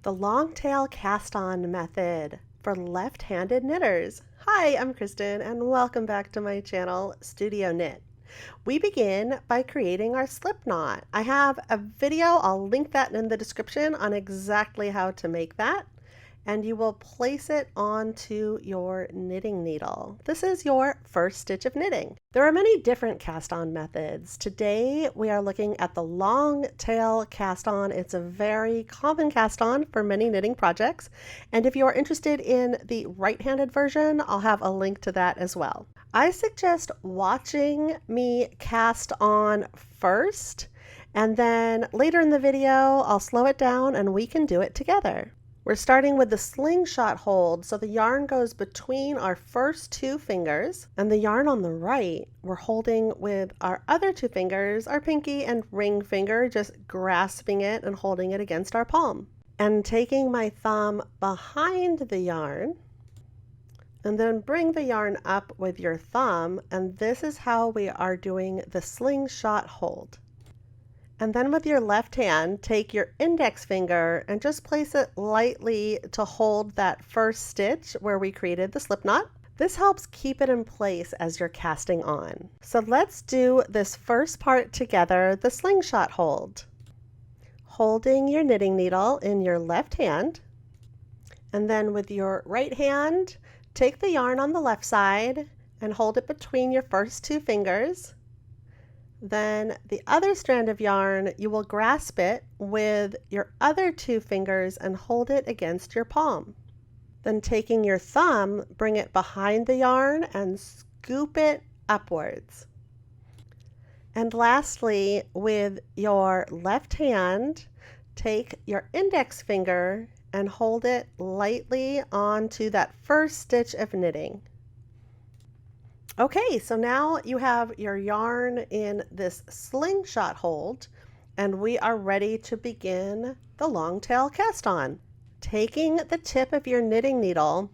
The long tail cast on method for left-handed knitters. Hi, I'm Kristen and welcome back to my channel, Studio Knit. We begin by creating our slip knot. I have a video, I'll link that in the description on exactly how to make that. And you will place it onto your knitting needle. This is your first stitch of knitting. There are many different cast on methods. Today we are looking at the long tail cast on. It's a very common cast on for many knitting projects. And if you are interested in the right-handed version, I'll have a link to that as well. I suggest watching me cast on first, and then later in the video, I'll slow it down and we can do it together. We're starting with the slingshot hold, so the yarn goes between our first two fingers, and the yarn on the right we're holding with our other two fingers, our pinky and ring finger, just grasping it and holding it against our palm. And taking my thumb behind the yarn, and then bring the yarn up with your thumb, and this is how we are doing the slingshot hold. And then with your left hand, take your index finger and just place it lightly to hold that first stitch where we created the slip knot. This helps keep it in place as you're casting on. So let's do this first part together, the slingshot hold. Holding your knitting needle in your left hand, and then with your right hand, take the yarn on the left side and hold it between your first two fingers. Then the other strand of yarn, you will grasp it with your other two fingers and hold it against your palm. Then taking your thumb, bring it behind the yarn and scoop it upwards. And lastly, with your left hand, take your index finger and hold it lightly onto that first stitch of knitting. Okay, so now you have your yarn in this slingshot hold, and we are ready to begin the long tail cast on. Taking the tip of your knitting needle,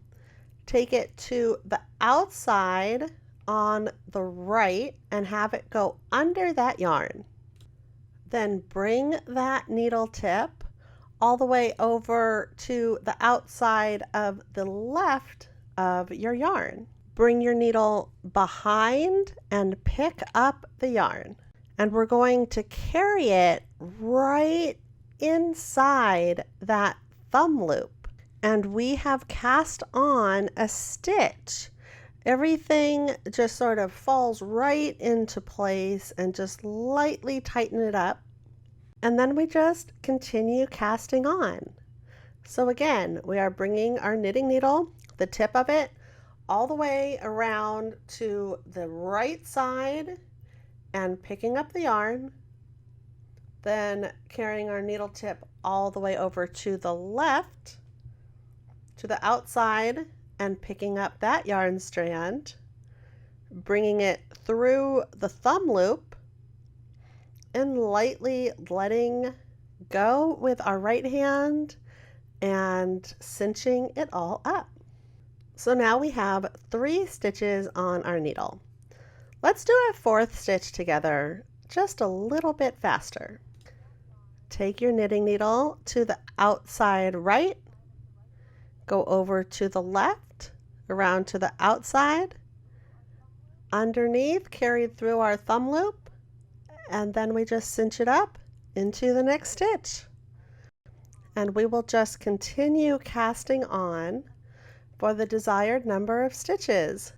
take it to the outside on the right and have it go under that yarn. Then bring that needle tip all the way over to the outside of the left of your yarn. Bring your needle behind and pick up the yarn. And we're going to carry it right inside that thumb loop. And we have cast on a stitch. Everything just sort of falls right into place and just lightly tighten it up. And then we just continue casting on. So again, we are bringing our knitting needle, the tip of it, all the way around to the right side and picking up the yarn, then carrying our needle tip all the way over to the left, to the outside, and picking up that yarn strand, bringing it through the thumb loop, and lightly letting go with our right hand and cinching it all up. So now we have 3 stitches on our needle. Let's do a 4th stitch together, just a little bit faster. Take your knitting needle to the outside right, go over to the left, around to the outside, underneath, carried through our thumb loop, and then we just cinch it up into the next stitch. And we will just continue casting on for the desired number of stitches.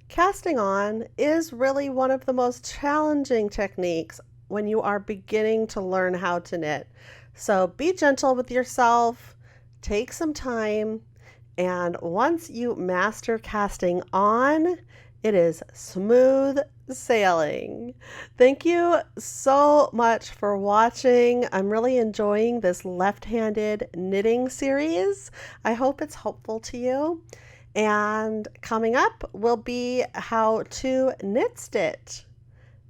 Casting on is really one of the most challenging techniques when you are beginning to learn how to knit. So be gentle with yourself, take some time, and once you master casting on, it is smooth sailing. Thank you so much for watching. I'm really enjoying this left-handed knitting series. I hope it's helpful to you. And coming up will be how to knit stitch.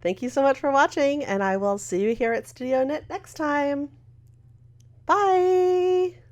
Thank you so much for watching, and I will see you here at Studio Knit next time. Bye!